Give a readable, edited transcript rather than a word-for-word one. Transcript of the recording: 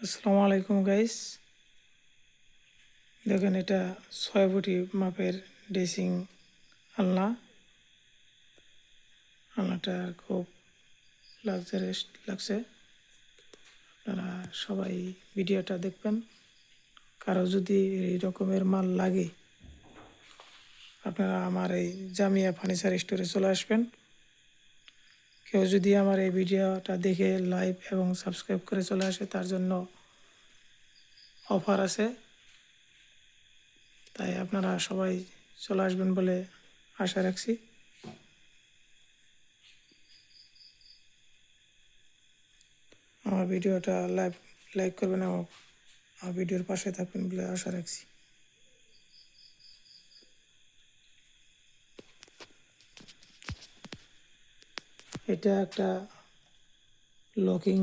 আসসালামু আলাইকুম গাইস। দেখেন এটা 6 ফুটি মাপের ড্রেসিং আলনা। আলনাটা খুব লাক্সারিয়াস লাগছে। আপনারা সবাই ভিডিওটা দেখবেন। কারো যদি এই রকমের মাল লাগে আপনারা আমার এই জামিয়া ফার্নিচার স্টোরে চলে আসবেন। কেউ যদি আমার এই ভিডিওটা দেখে লাইক এবং সাবস্ক্রাইব করে চলে আসে তার জন্য অফার আছে, তাই আপনারা সবাই চলে আসবেন বলে আশা রাখছি। আমার ভিডিওটা লাইক করবেন এবং আমার ভিডিওর পাশে থাকবেন বলে আশা রাখছি। এটা একটা লকিং